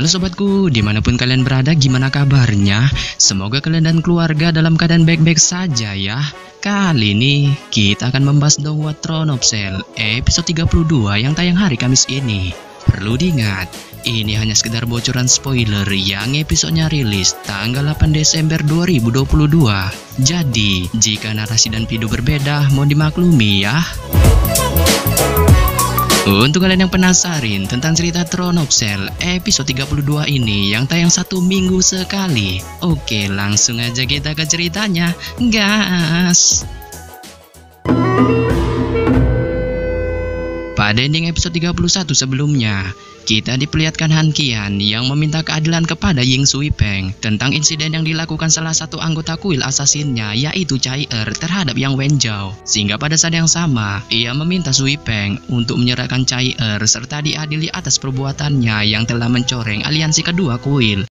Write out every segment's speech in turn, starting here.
Halo sobatku, dimanapun kalian berada, gimana kabarnya? Semoga kalian dan keluarga dalam keadaan baik-baik saja ya. Kali ini kita akan membahas The Throne of Cell episode 32 yang tayang hari Kamis ini. Perlu diingat, ini hanya sekedar bocoran spoiler yang episodenya rilis tanggal 8 Desember 2022. Jadi, jika narasi dan video berbeda, mohon dimaklumi ya. Untuk kalian yang penasaran tentang cerita Throne of Cell episode 32 ini yang tayang 1 minggu sekali, oke, langsung aja kita ke ceritanya, gas. Pada ending episode 31 sebelumnya, kita diperlihatkan Han Qian yang meminta keadilan kepada Ying Sui Peng tentang insiden yang dilakukan salah satu anggota kuil asasinnya, yaitu Chai terhadap Yang Wenzhou. Sehingga pada saat yang sama, ia meminta Sui Peng untuk menyerahkan Chai serta diadili atas perbuatannya yang telah mencoreng aliansi kedua kuil.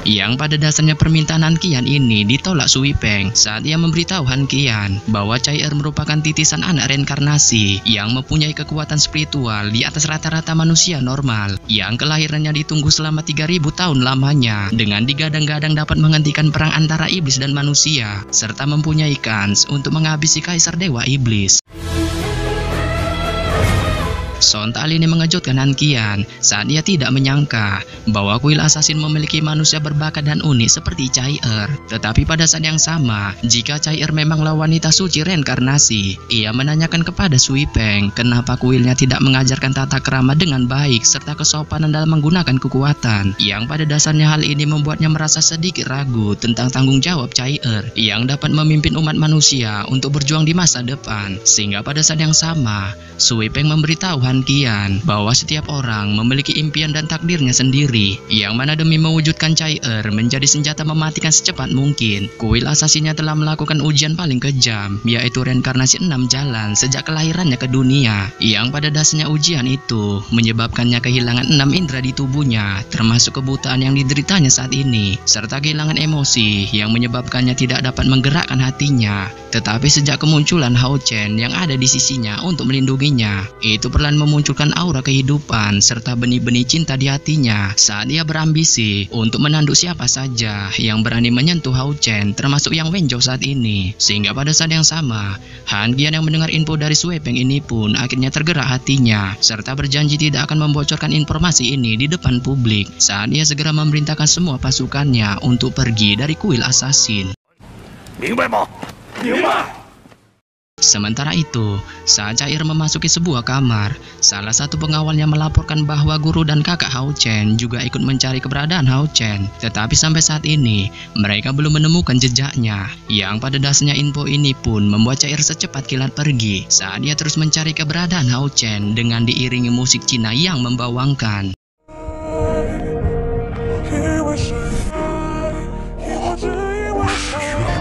Yang pada dasarnya permintaan Han Qian ini ditolak Sui Peng saat ia memberitahu Han Qian bahwa Chai merupakan titisan anak reinkarnasi yang mempunyai kekuatan spiritual di atas rata-rata manusia normal, yang kelahirannya ditunggu selama 3000 tahun lamanya, dengan digadang-gadang dapat menghentikan perang antara iblis dan manusia, serta mempunyai kans untuk menghabisi Kaisar Dewa Iblis. Sontak ini mengejutkan Han Qian saat ia tidak menyangka bahwa kuil asasin memiliki manusia berbakat dan unik seperti Chai. Tetapi pada saat yang sama, jika Chai memanglah wanita suci reinkarnasi, ia menanyakan kepada Sui Peng kenapa kuilnya tidak mengajarkan tata krama dengan baik serta kesopanan dalam menggunakan kekuatan, yang pada dasarnya hal ini membuatnya merasa sedikit ragu tentang tanggung jawab Chai yang dapat memimpin umat manusia untuk berjuang di masa depan. Sehingga pada saat yang sama, Sui Peng memberitahu Han Qian bahwa setiap orang memiliki impian dan takdirnya sendiri, yang mana demi mewujudkan Chai menjadi senjata mematikan secepat mungkin, kuil asasinnya telah melakukan ujian paling kejam, yaitu reinkarnasi 6 jalan sejak kelahirannya ke dunia, yang pada dasarnya ujian itu menyebabkannya kehilangan 6 indera di tubuhnya, termasuk kebutaan yang dideritanya saat ini, serta kehilangan emosi yang menyebabkannya tidak dapat menggerakkan hatinya. Tetapi sejak kemunculan Hao Chen yang ada di sisinya untuk melindunginya, itu perlahan memunculkan aura kehidupan serta benih-benih cinta di hatinya saat ia berambisi untuk menanduk siapa saja yang berani menyentuh Hao Chen, termasuk Yang Wenzhou saat ini. Sehingga pada saat yang sama, Han Qian yang mendengar info dari Sui Peng ini pun akhirnya tergerak hatinya serta berjanji tidak akan membocorkan informasi ini di depan publik saat ia segera memerintahkan semua pasukannya untuk pergi dari kuil asasin. Sementara itu, saat Chai memasuki sebuah kamar, salah satu pengawalnya melaporkan bahwa guru dan kakak Hao Chen juga ikut mencari keberadaan Hao Chen. Tetapi sampai saat ini, mereka belum menemukan jejaknya, yang pada dasarnya info ini pun membuat Chai secepat kilat pergi saat dia terus mencari keberadaan Hao Chen dengan diiringi musik Cina yang membawangkan.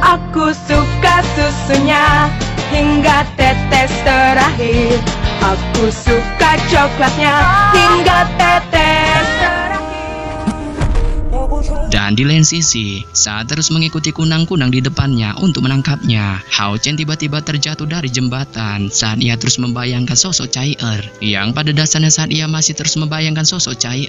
Aku suka susunya hingga tetes terakhir. Aku suka coklatnya hingga tetes terakhir. Dan di lain sisi, saat terus mengikuti kunang-kunang di depannya untuk menangkapnya, Hao Chen tiba-tiba terjatuh dari jembatan saat ia terus membayangkan sosok Chai yang pada dasarnya saat ia masih terus membayangkan sosok Chai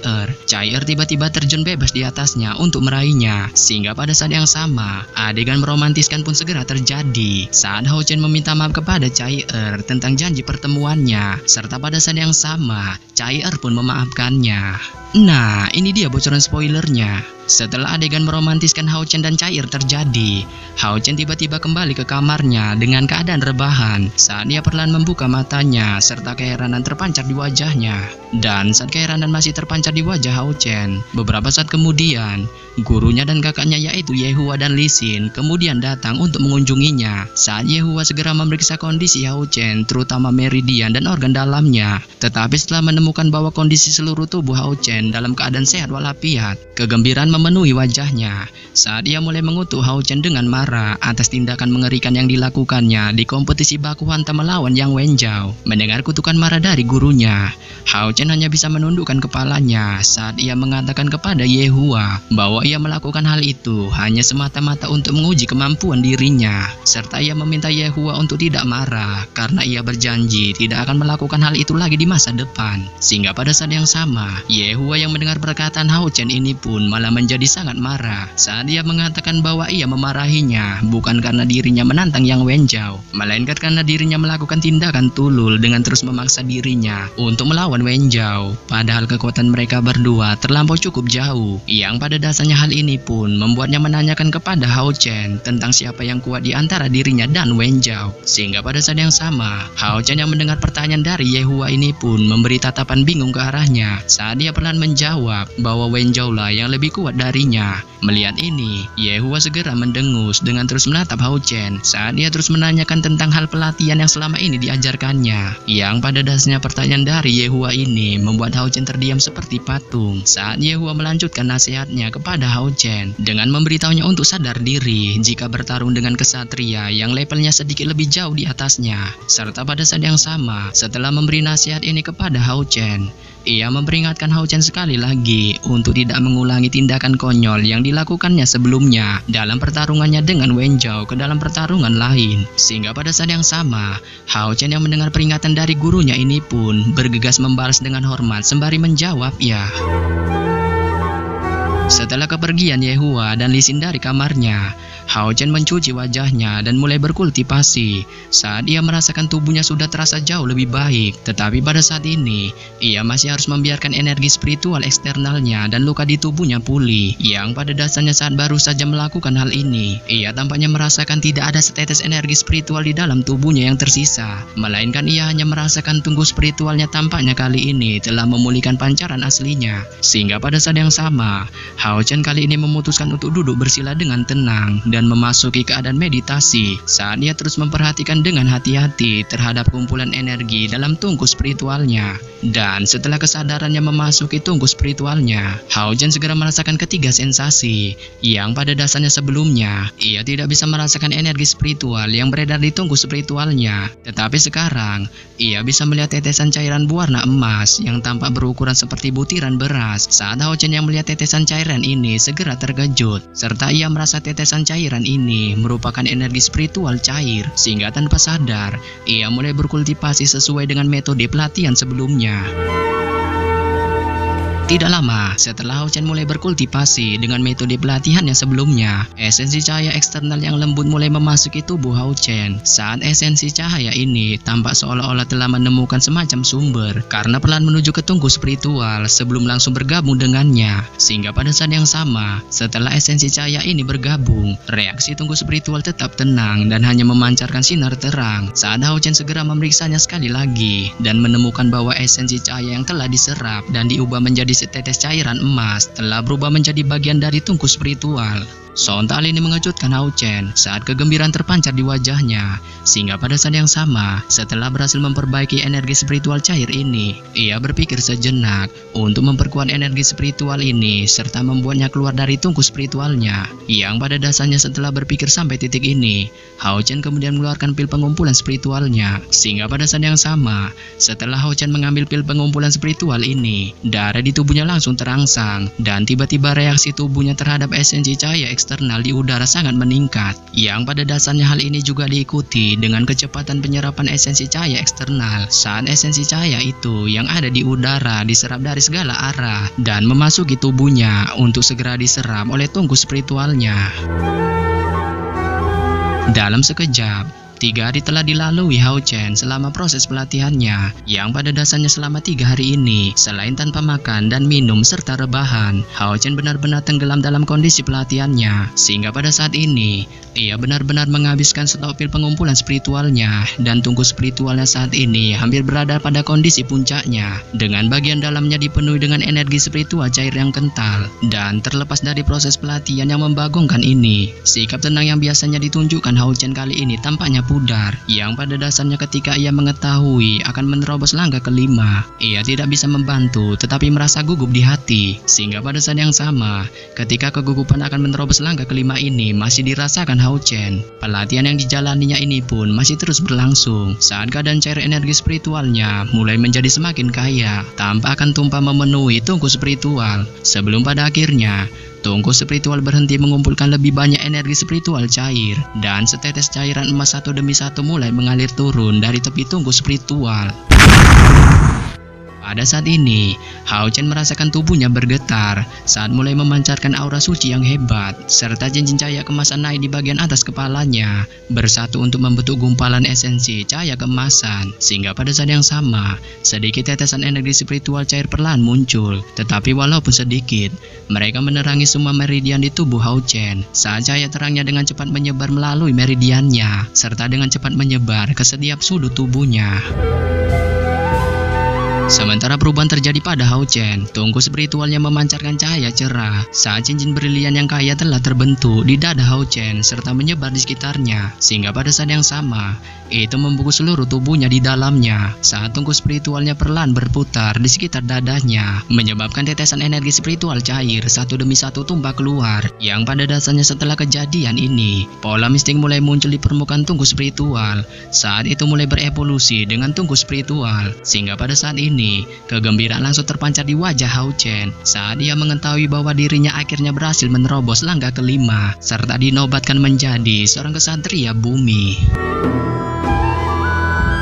tiba-tiba terjun bebas di atasnya untuk meraihnya. Sehingga pada saat yang sama, adegan meromantiskan pun segera terjadi saat Hao Chen meminta maaf kepada Chai tentang janji pertemuannya, serta pada saat yang sama, Chai pun memaafkannya. Nah, ini dia bocoran spoilernya. Setelah adegan meromantiskan Hao Chen dan Chai terjadi, Hao Chen tiba-tiba kembali ke kamarnya dengan keadaan rebahan saat ia perlahan membuka matanya serta keheranan terpancar di wajahnya. Dan saat keheranan masih terpancar di wajah Hao Chen, beberapa saat kemudian, gurunya dan kakaknya yaitu Yehua dan Li Xin kemudian datang untuk mengunjunginya. Saat Yehua segera memeriksa kondisi Hao Chen, terutama meridian dan organ dalamnya. Tetapi setelah menemukan bahwa kondisi seluruh tubuh Hao Chen Chen dalam keadaan sehat walafiat. Kegembiraan memenuhi wajahnya saat ia mulai mengutuk Hao Chen dengan marah atas tindakan mengerikan yang dilakukannya di kompetisi baku hantam melawan Yang Wenzhou. Mendengar kutukan marah dari gurunya, Hao Chen hanya bisa menundukkan kepalanya saat ia mengatakan kepada Ye Hua bahwa ia melakukan hal itu hanya semata-mata untuk menguji kemampuan dirinya, serta ia meminta Ye Hua untuk tidak marah karena ia berjanji tidak akan melakukan hal itu lagi di masa depan. Sehingga pada saat yang sama, Ye Hua yang mendengar perkataan Hao Chen ini pun malah menjadi sangat marah saat ia mengatakan bahwa ia memarahinya bukan karena dirinya menantang Yang Wenzhou, melainkan karena dirinya melakukan tindakan tulul dengan terus memaksa dirinya untuk melawan Wenzhou, padahal kekuatan mereka berdua terlampau cukup jauh. Yang pada dasarnya hal ini pun membuatnya menanyakan kepada Hao Chen tentang siapa yang kuat di antara dirinya dan Wenzhou. Sehingga pada saat yang sama, Hao Chen yang mendengar pertanyaan dari Ye Hua ini pun memberi tatapan bingung ke arahnya saat dia perlahan menjawab bahwa Wenzhou lah yang lebih kuat darinya. Melihat ini, Ye Hua segera mendengus dengan terus menatap Hao Chen saat dia terus menanyakan tentang hal pelatihan yang selama ini diajarkannya. Yang pada dasarnya pertanyaan dari Ye Hua ini membuat Hao Chen terdiam seperti patung saat Ye Hua melanjutkan nasihatnya kepada Hao Chen dengan memberitahunya untuk sadar diri jika bertarung dengan kesatria yang levelnya sedikit lebih jauh di atasnya. Serta pada saat yang sama, setelah memberi nasihat ini kepada Hao Chen, ia memperingatkan Hao Chen sekali lagi untuk tidak mengulangi tindakan konyol yang dilakukannya sebelumnya dalam pertarungannya dengan Wenzhou ke dalam pertarungan lain. Sehingga pada saat yang sama, Hao Chen yang mendengar peringatan dari gurunya ini pun bergegas membalas dengan hormat sembari menjawab ya. Setelah kepergian Ye Hua dan Li Xin dari kamarnya, Hao Chen mencuci wajahnya dan mulai berkultivasi saat ia merasakan tubuhnya sudah terasa jauh lebih baik. Tetapi pada saat ini, ia masih harus membiarkan energi spiritual eksternalnya dan luka di tubuhnya pulih. Yang pada dasarnya saat baru saja melakukan hal ini, ia tampaknya merasakan tidak ada setetes energi spiritual di dalam tubuhnya yang tersisa, melainkan ia hanya merasakan tunggu spiritualnya tampaknya kali ini telah memulihkan pancaran aslinya. Sehingga pada saat yang sama, Hao Chen kali ini memutuskan untuk duduk bersila dengan tenang dan memasuki keadaan meditasi saat ia terus memperhatikan dengan hati-hati terhadap kumpulan energi dalam tungku spiritualnya. Dan setelah kesadarannya memasuki tungku spiritualnya, Hao Chen segera merasakan ketiga sensasi yang pada dasarnya sebelumnya ia tidak bisa merasakan energi spiritual yang beredar di tungku spiritualnya. Tetapi sekarang ia bisa melihat tetesan cairan berwarna emas yang tampak berukuran seperti butiran beras. Saat Hao Chen yang melihat tetesan cairan ini segera terkejut, serta ia merasa tetesan cairan ini merupakan energi spiritual cair, sehingga tanpa sadar ia mulai berkultivasi sesuai dengan metode pelatihan sebelumnya. Tidak lama setelah Hao Chen mulai berkultivasi dengan metode pelatihan yang sebelumnya, esensi cahaya eksternal yang lembut mulai memasuki tubuh Hao Chen. Saat esensi cahaya ini tampak seolah-olah telah menemukan semacam sumber karena perlahan menuju ke tungku spiritual sebelum langsung bergabung dengannya. Sehingga pada saat yang sama, setelah esensi cahaya ini bergabung, reaksi tungku spiritual tetap tenang dan hanya memancarkan sinar terang. Saat Hao Chen segera memeriksanya sekali lagi dan menemukan bahwa esensi cahaya yang telah diserap dan diubah menjadi setetes cairan emas telah berubah menjadi bagian dari tungku spiritual. Sontak hal ini mengejutkan Hao Chen saat kegembiraan terpancar di wajahnya. Sehingga pada saat yang sama, setelah berhasil memperbaiki energi spiritual cair ini, ia berpikir sejenak untuk memperkuat energi spiritual ini serta membuatnya keluar dari tungku spiritualnya. Yang pada dasarnya setelah berpikir sampai titik ini, Hao Chen kemudian mengeluarkan pil pengumpulan spiritualnya. Sehingga pada saat yang sama, setelah Hao Chen mengambil pil pengumpulan spiritual ini, darah di tubuhnya langsung terangsang dan tiba-tiba reaksi tubuhnya terhadap esensi cahaya eksternal di udara sangat meningkat. Yang pada dasarnya hal ini juga diikuti dengan kecepatan penyerapan esensi cahaya eksternal saat esensi cahaya itu yang ada di udara diserap dari segala arah dan memasuki tubuhnya untuk segera diserap oleh tungku spiritualnya. Dalam sekejap, 3 hari telah dilalui Hao Chen selama proses pelatihannya, yang pada dasarnya selama 3 hari ini, selain tanpa makan dan minum serta rebahan, Hao Chen benar-benar tenggelam dalam kondisi pelatihannya. Sehingga pada saat ini, ia benar-benar menghabiskan stok pil pengumpulan spiritualnya, dan tungku spiritualnya saat ini hampir berada pada kondisi puncaknya, dengan bagian dalamnya dipenuhi dengan energi spiritual cair yang kental. Dan terlepas dari proses pelatihan yang membagongkan ini, sikap tenang yang biasanya ditunjukkan Hao Chen kali ini tampaknya pudar, yang pada dasarnya ketika ia mengetahui akan menerobos langkah kelima, ia tidak bisa membantu tetapi merasa gugup di hati. Sehingga pada saat yang sama, ketika kegugupan akan menerobos langkah kelima ini masih dirasakan Hao Chen, pelatihan yang dijalaninya ini pun masih terus berlangsung saat keadaan cair energi spiritualnya mulai menjadi semakin kaya tanpa akan tumpah memenuhi tungku spiritual, sebelum pada akhirnya tungku spiritual berhenti mengumpulkan lebih banyak energi spiritual cair, dan setetes cairan emas satu demi satu mulai mengalir turun dari tepi tungku spiritual. Pada saat ini, Hao Chen merasakan tubuhnya bergetar saat mulai memancarkan aura suci yang hebat, serta cincin cahaya kemasan naik di bagian atas kepalanya, bersatu untuk membentuk gumpalan esensi cahaya keemasan. Sehingga pada saat yang sama, sedikit tetesan energi spiritual cair perlahan muncul, tetapi walaupun sedikit, mereka menerangi semua meridian di tubuh Hao Chen, saat cahaya terangnya dengan cepat menyebar melalui meridiannya, serta dengan cepat menyebar ke setiap sudut tubuhnya. Sementara perubahan terjadi pada Hao Chen, tungku spiritualnya memancarkan cahaya cerah saat cincin brilian yang kaya telah terbentuk di dada Hao Chen serta menyebar di sekitarnya, sehingga pada saat yang sama itu membungkus seluruh tubuhnya di dalamnya saat tungku spiritualnya perlahan berputar di sekitar dadanya, menyebabkan tetesan energi spiritual cair satu demi satu tumpah keluar. Yang pada dasarnya setelah kejadian ini, pola mistik mulai muncul di permukaan tungku spiritual, saat itu mulai berevolusi dengan tungku spiritual, sehingga pada saat ini kegembiraan langsung terpancar di wajah Hao Chen saat ia mengetahui bahwa dirinya akhirnya berhasil menerobos langkah kelima serta dinobatkan menjadi seorang kesatria bumi.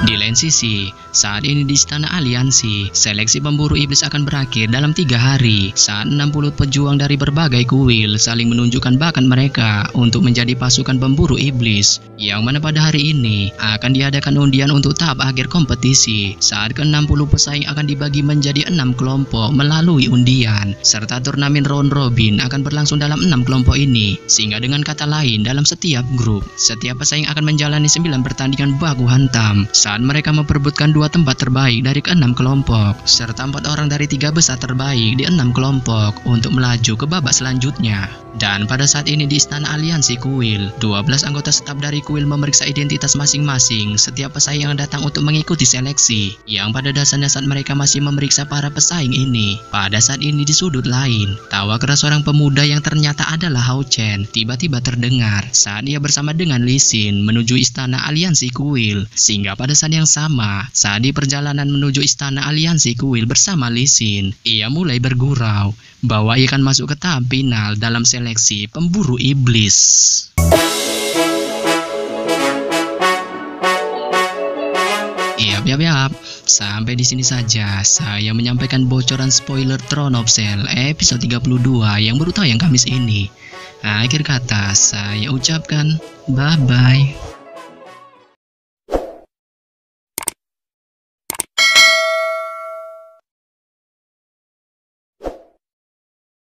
Di lain sisi, saat ini di Istana Aliansi, seleksi pemburu iblis akan berakhir dalam 3 hari saat 60 pejuang dari berbagai kuil saling menunjukkan bakat mereka untuk menjadi pasukan pemburu iblis, yang mana pada hari ini akan diadakan undian untuk tahap akhir kompetisi saat ke-60 pesaing akan dibagi menjadi 6 kelompok melalui undian, serta turnamen round robin akan berlangsung dalam 6 kelompok ini, sehingga dengan kata lain dalam setiap grup, setiap pesaing akan menjalani 9 pertandingan baku hantam saat mereka memperebutkan 2 tempat terbaik dari ke-6 kelompok, serta 4 orang dari 3 besar terbaik di 6 kelompok untuk melaju ke babak selanjutnya. Dan pada saat ini di Istana Aliansi Kuil, 12 anggota staf dari kuil memeriksa identitas masing-masing setiap pesaing yang datang untuk mengikuti seleksi, yang pada dasarnya saat mereka masih memeriksa para pesaing ini, pada saat ini di sudut lain, tawa keras seorang pemuda yang ternyata adalah Hao Chen tiba-tiba terdengar saat ia bersama dengan Li Xin menuju Istana Aliansi Kuil. Sehingga pada saat yang sama, saat di perjalanan menuju Istana Aliansi Kuil bersama Li Xin, ia mulai bergurau bahwa ia akan masuk ke tahap final dalam seleksi pemburu iblis. Yap. Sampai di sini saja saya menyampaikan bocoran spoiler Throne of Cell episode 32 yang baru tayang Kamis ini. Akhir kata saya ucapkan bye-bye.